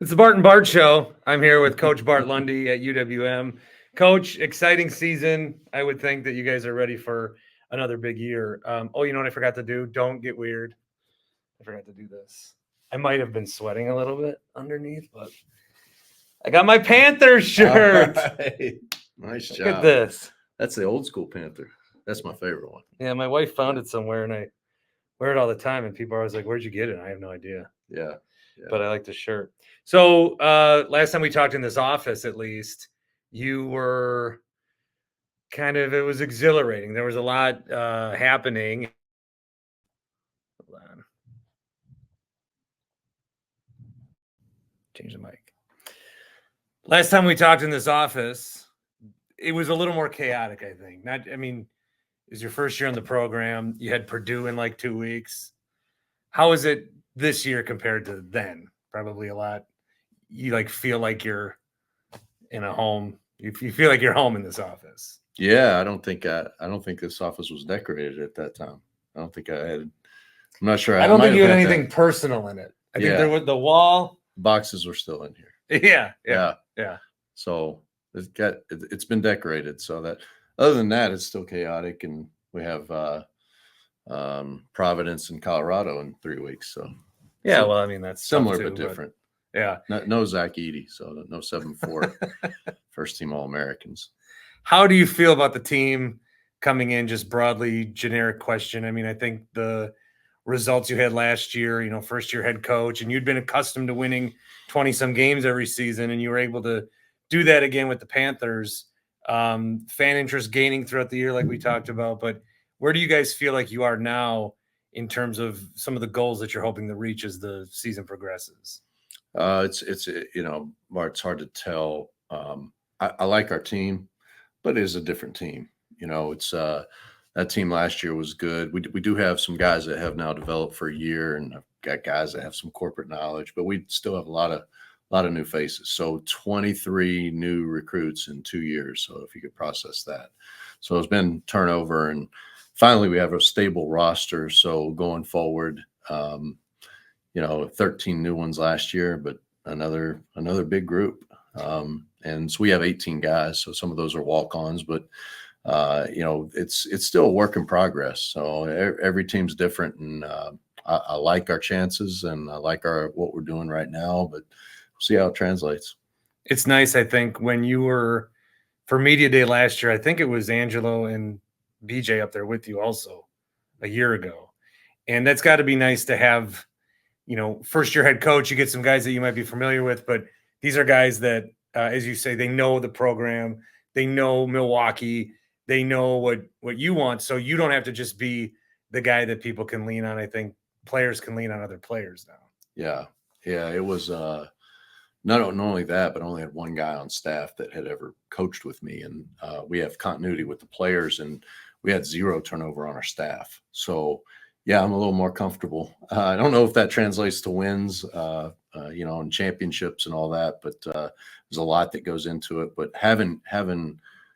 It's the Bart and Bart Show. I'm here with Coach Bart Lundy at UWM. Coach, exciting season. I would think that you guys are ready for another big year. You know what I forgot to do? Don't get weird. I forgot to do this. I might have been sweating a little bit underneath, but I got my Panthers shirt. Right. Nice Look job. at this. That's the old school Panther. That's my favorite one. Yeah, my wife found it somewhere, and I wear it all the time, and people are always like, "Where'd you get it?" And I have no idea. Yeah. But I like the shirt. So last time we talked in this office, at least, you were it was exhilarating. There was a lot happening. Hold on. Change the mic. Last time we talked in this office, it was a little more chaotic, I think. It was your first year on the program. You had Purdue in like 2 weeks. How is it this year compared to then? Probably a lot. You feel like you're in a home. You feel like you're home in this office. Yeah, I don't think this office was decorated at that time. I don't think I had. I'm not sure. I don't think you had anything personal in it. I think there was the wall. Boxes were still in here. Yeah. So it's been decorated. So that other than that, it's still chaotic, and we have Providence and Colorado in 3 weeks. So yeah, well, I mean that's similar too, but different. Yeah, no Zach Edey, so no 7-4 first team All-Americans. How do you feel about the team coming in? Just broadly, generic question. I mean, I think the results you had last year, first year head coach, and you'd been accustomed to winning 20-some games every season, and you were able to do that again with the Panthers. Fan interest gaining throughout the year, like we talked about. But where do you guys feel like you are now in terms of some of the goals that you're hoping to reach as the season progresses? It's Bart, it's hard to tell. I like our team, but it is a different team. It's that team last year was good. We do have some guys that have now developed for a year, and I've got guys that have some corporate knowledge, but we still have a lot of new faces. So 23 new recruits in 2 years. So if you could process that. So it's been turnover, and finally we have a stable roster. So going forward, 13 new ones last year, but another big group. And so we have 18 guys. So some of those are walk-ons, but it's still a work in progress. So every team's different, and I like our chances, and I like what we're doing right now, but we'll see how it translates. It's nice, I think, when you were for media day last year, I think it was Angelo and BJ up there with you also a year ago. And that's got to be nice to have, first year head coach. You get some guys that you might be familiar with, but these are guys that, as you say, they know the program, they know Milwaukee, they know what you want. So you don't have to just be the guy that people can lean on. I think players can lean on other players now. Yeah. It was not only that, but I only had one guy on staff that had ever coached with me, and we have continuity with the players, and we had 0 turnover on our staff. So yeah, I'm a little more comfortable. I don't know if that translates to wins, and championships and all that, but there's a lot that goes into it. But having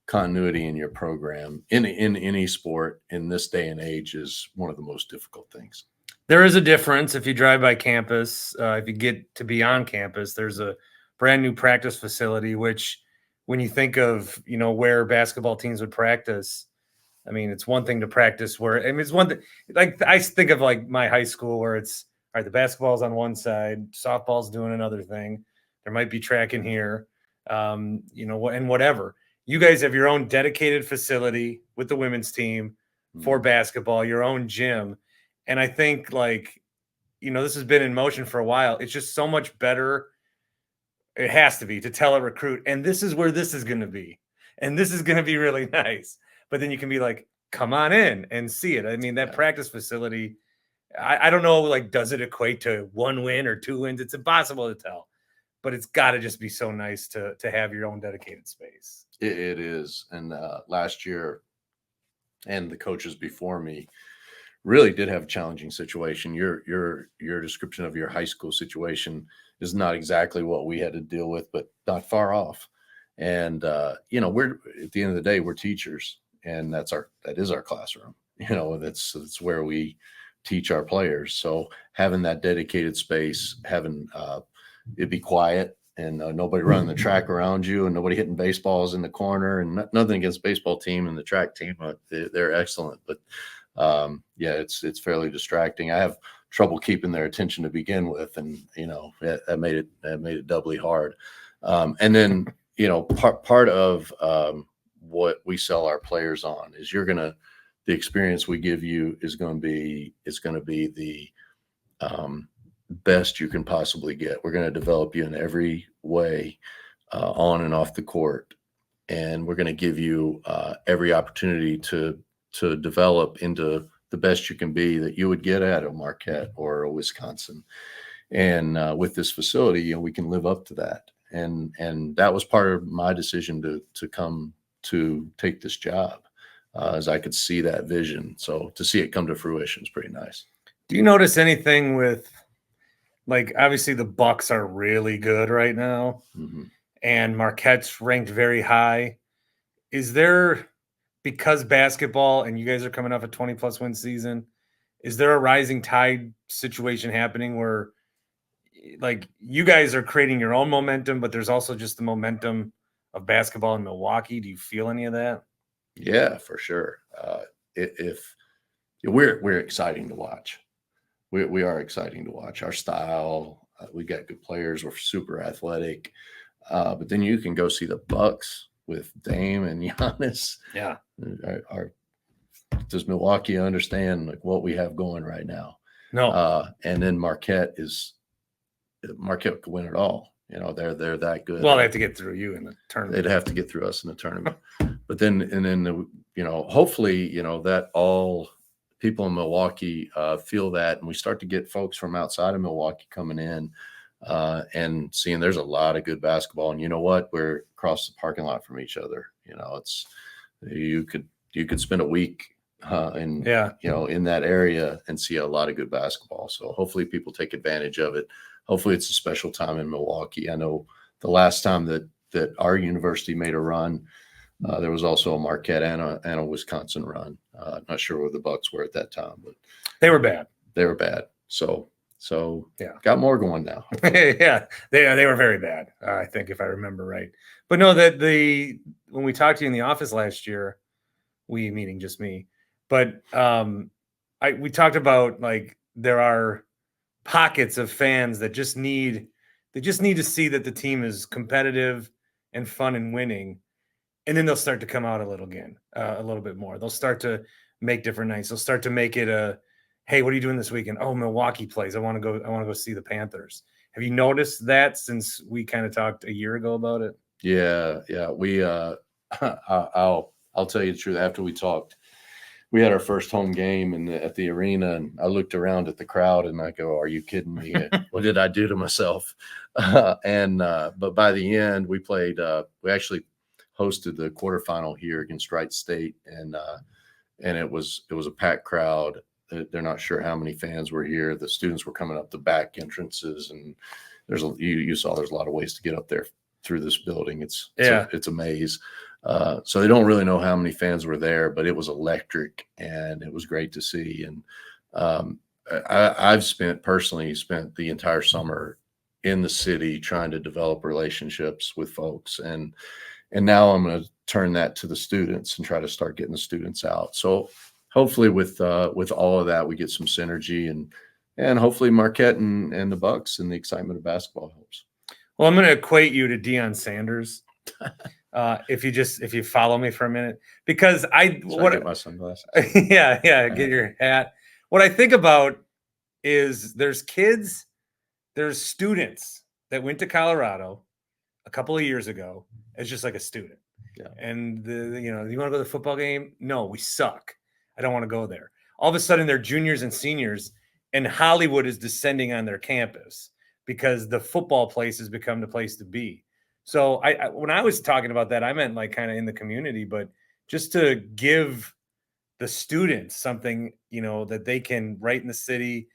continuity in your program in any sport in this day and age is one of the most difficult things. There is a difference if you drive by campus. If you get to be on campus, there's a brand new practice facility, which when you think of, where basketball teams would practice, I mean, it's one thing to practice it's one thing, like I think of like my high school where it's, all right, the basketball's on one side, softball's doing another thing. There might be track in here, and whatever. You guys have your own dedicated facility with the women's team for basketball, your own gym. And I think this has been in motion for a while. It's just so much better. It has to be to tell a recruit, and this is where this is going to be. And this is going to be really nice. But then you can be like, come on in and see it. I mean, that practice facility, I don't know, does it equate to 1 win or 2 wins? It's impossible to tell. But it's got to just be so nice to have your own dedicated space. It is. And last year and the coaches before me really did have a challenging situation. Your description of your high school situation is not exactly what we had to deal with, but not far off. And we're at the end of the day, we're teachers, and that is our classroom. That's where we teach our players. So having that dedicated space, having it'd be quiet and nobody running the track around you and nobody hitting baseballs in the corner, and nothing against baseball team and the track team. They're excellent, but yeah, it's fairly distracting. I have trouble keeping their attention to begin with, and that made it doubly hard. And then part of what we sell our players on is the experience we give you is going to be the best you can possibly get. We're going to develop you in every way, on and off the court, and we're going to give you every opportunity to develop into the best you can be that you would get at a Marquette or a Wisconsin. And with this facility, we can live up to that. And that was part of my decision to come to take this job, as I could see that vision. So to see it come to fruition is pretty nice. Do you notice anything with, like, obviously the Bucks are really good right now, and Marquette's ranked very high. Is there, because basketball and you guys are coming off a 20-plus win season, is there a rising tide situation happening where, like, you guys are creating your own momentum, but there's also just the momentum of basketball in Milwaukee? Do you feel any of that? Yeah, for sure. If we're exciting to watch. We are exciting to watch. Our style, we got good players. We're super athletic. But then you can go see the Bucks with Dame and Giannis. Yeah. Does Milwaukee understand like what we have going right now? No. And then Marquette could win it all. They're that good. Well, they have to get through you in the tournament. They'd have to get through us in the tournament. But then hopefully, that all people in Milwaukee feel that, and we start to get folks from outside of Milwaukee coming in and seeing there's a lot of good basketball. And you know what? We're across the parking lot from each other. It's you could spend a week in that area and see a lot of good basketball. So hopefully people take advantage of it. Hopefully it's a special time in Milwaukee. I know the last time that our university made a run, there was also a Marquette and a Wisconsin run. Not sure where the Bucks were at that time, but they were bad. So yeah, got more going now. Yeah, they were very bad. I think, if I remember right. But no, when we talked to you in the office last year, we meaning just me, but we talked about, like, there are pockets of fans that just need to see that the team is competitive and fun and winning. And then they'll start to come out a little bit more. They'll start to make different nights. They'll start to make it hey, what are you doing this weekend? Oh, Milwaukee plays. I want to go see the Panthers. Have you noticed that since we kind of talked a year ago about it? Yeah. We I'll tell you the truth. After we talked, we had our first home game at the arena, and I looked around at the crowd and I go, "Are you kidding me? What did I do to myself?" But by the end, we played. We actually hosted the quarterfinal here against Wright State, and it was a packed crowd. They're not sure how many fans were here. The students were coming up the back entrances, and you saw there's a lot of ways to get up there through this building. It's a maze. So they don't really know how many fans were there, but it was electric and it was great to see. And I've personally spent the entire summer in the city trying to develop relationships with folks, and now I'm going to turn that to the students and try to start getting the students out. So hopefully with all of that, we get some synergy, and hopefully Marquette and the Bucks and the excitement of basketball helps. Well, I'm going to equate you to Deion Sanders. If you follow me for a minute, because get my sunglasses. Yeah, get your hat. What I think about is there's students that went to Colorado a couple of years ago as just like a student. Yeah. And you want to go to the football game? No, we suck. I don't want to go there. All of a sudden they're juniors and seniors, and Hollywood is descending on their campus because the football place has become the place to be. So when I was talking about that, I meant like kind of in the community, but just to give the students something, that they can right in the city,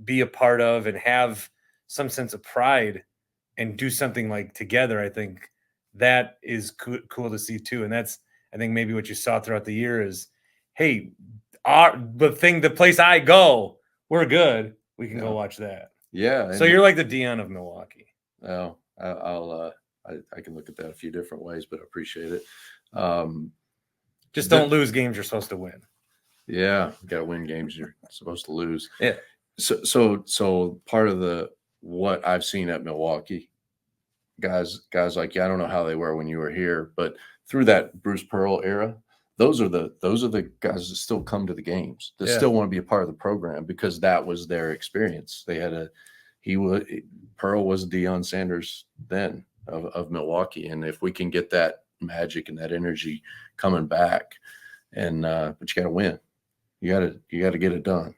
be a part of and have some sense of pride and do something like together. I think that is cool to see too. And that's, I think, maybe what you saw throughout the year is, hey, the place I go, we're good. We can go watch that. Yeah. So you're like the Dion of Milwaukee. Oh, I can look at that a few different ways, but I appreciate it. Just don't lose games you're supposed to win. Yeah, you got to win games you're supposed to lose. Yeah. So part of what I've seen at Milwaukee, guys like you, I don't know how they were when you were here, but through that Bruce Pearl era, those are the guys that still come to the games, that still want to be a part of the program because that was their experience. Pearl was Deion Sanders then of Milwaukee, and if we can get that magic and that energy coming back, and but you got to win, you got to get it done.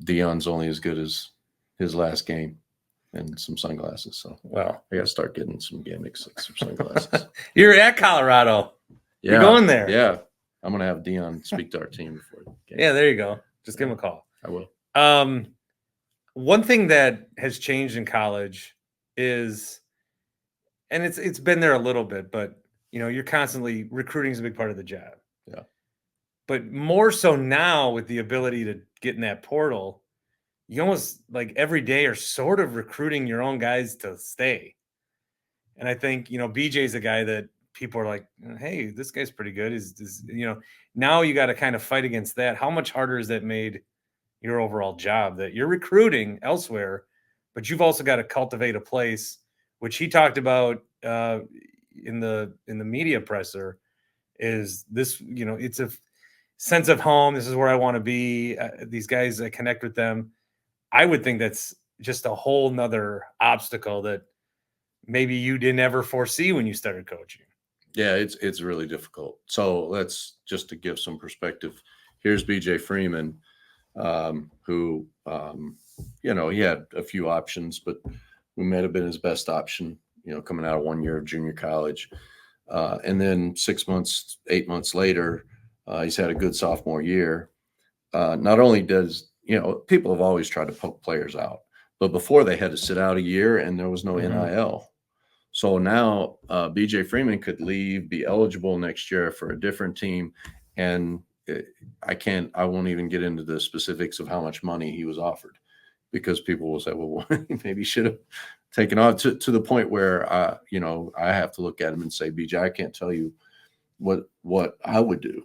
Deion's only as good as his last game and some sunglasses. So I got to start getting some gimmicks, like some sunglasses. You're at Colorado. Yeah, you're going there. Yeah, I'm gonna have Deion speak to our team before the game. Yeah, there you go. Just give him a call. I will. One thing that has changed in college is, and it's been there a little bit, but you're constantly recruiting is a big part of the job. Yeah. But more so now with the ability to get in that portal, you almost like every day are sort of recruiting your own guys to stay. And I think, BJ's a guy that people are like, hey, this guy's pretty good. Is now you got to kind of fight against that. How much harder has that made your overall job, that you're recruiting elsewhere, but you've also got to cultivate a place, which he talked about in the media presser, is this, it's a sense of home. This is where I want to be. These guys, I connect with them. I would think that's just a whole nother obstacle that maybe you didn't ever foresee when you started coaching. Yeah, it's really difficult. So let's just to give some perspective. Here's BJ Freeman, who, he had a few options, but we might have been his best option, coming out of 1 year of junior college. And then 6 months, 8 months later, he's had a good sophomore year. Not only does, people have always tried to poke players out, but before they had to sit out a year and there was no NIL. So now BJ Freeman could leave, be eligible next year for a different team. And I won't even get into the specifics of how much money he was offered, because people will say, well, maybe he should have taken off, to the point where, I have to look at him and say, BJ, I can't tell you what I would do,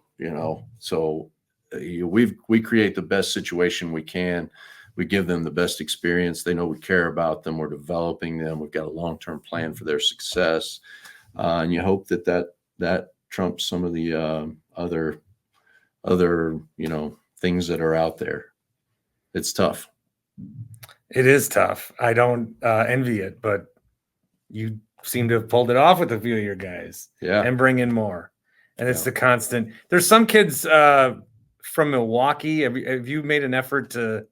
So we create the best situation we can. We give them the best experience. They know we care about them. We're developing them. We've got a long-term plan for their success. And you hope that trumps some of the other things that are out there. It's tough. It is tough. I don't envy it, but you seem to have pulled it off with a few of your guys. Yeah. And bring in more. And it's the constant. There's some kids from Milwaukee. Have you made an effort to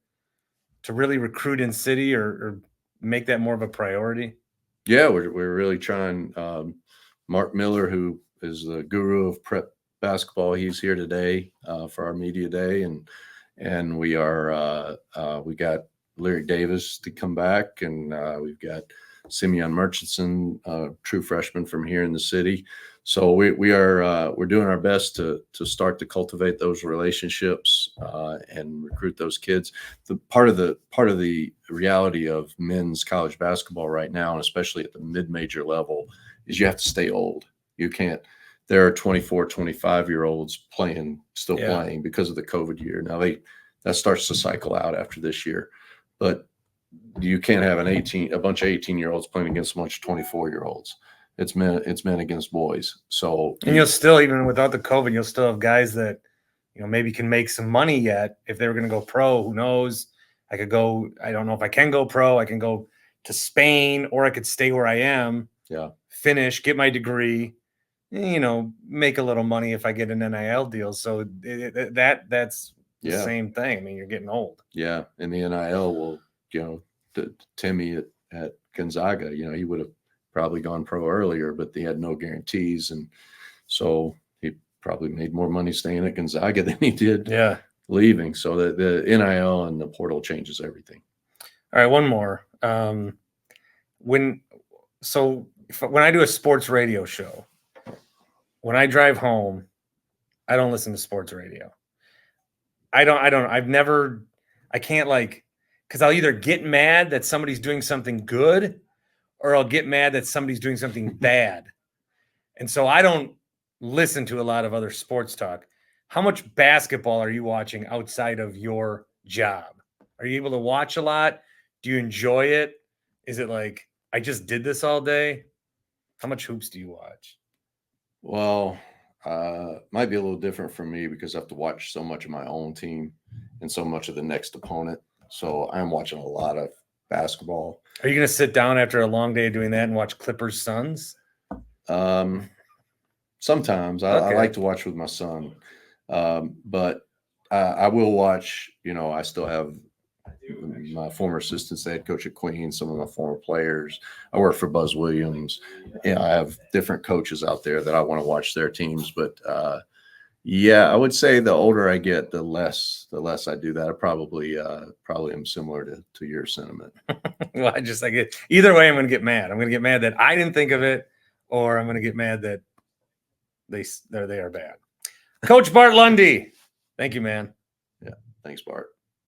really recruit in city or make that more of a priority? Yeah, we're really trying. Mark Miller, who is the guru of prep basketball, he's here today for our media day, and we got Lyric Davis to come back, and we've got Simeon Murchison, true freshman from here in the city. So we're doing our best to start to cultivate those relationships and recruit those kids. The part of the reality of men's college basketball right now, and especially at the mid-major level, is you have to stay old. You can't. There are 24, 25-year-olds still playing because of the COVID year. Now that starts to cycle out after this year, but you can't have a bunch of 18-year-olds playing against a bunch of 24-year-olds. It's men against boys. So, and you'll still, even without the COVID, you'll still have guys that, maybe can make some money yet. If they were going to go pro, who knows? I could go. I don't know if I can go pro. I can go to Spain, or I could stay where I am. Yeah. Finish, get my degree, make a little money if I get an NIL deal. So that's the same thing. I mean, you're getting old. Yeah, and the NIL will, Timmy at Gonzaga, he would have probably gone pro earlier, but they had no guarantees, and so he probably made more money staying at Gonzaga than he did leaving. So the NIL and the portal changes everything. All right, one more. When I do a sports radio show, when I drive home, I don't listen to sports radio. I can't because I'll either get mad that somebody's doing something good or I'll get mad that somebody's doing something bad. And so I don't listen to a lot of other sports talk. How much basketball are you watching outside of your job? Are you able to watch a lot? Do you enjoy it? Is it like, I just did this all day? How much hoops do you watch? Well, might be a little different for me because I have to watch so much of my own team and so much of the next opponent. So I'm watching a lot of basketball. Are you going to sit down after a long day of doing that and watch Clippers Suns? Sometimes I like to watch with my son, but I will watch. I still have my former assistant head coach at Queens, some of my former players. I work for Buzz Williams. I have different coaches out there that I want to watch their teams. But I would say the older I get, the less I do that. I probably am similar to your sentiment. Well, either way, I'm going to get mad. I'm going to get mad that I didn't think of it, or I'm going to get mad that they are bad. Coach Bart Lundy, thank you, man. Yeah, thanks, Bart.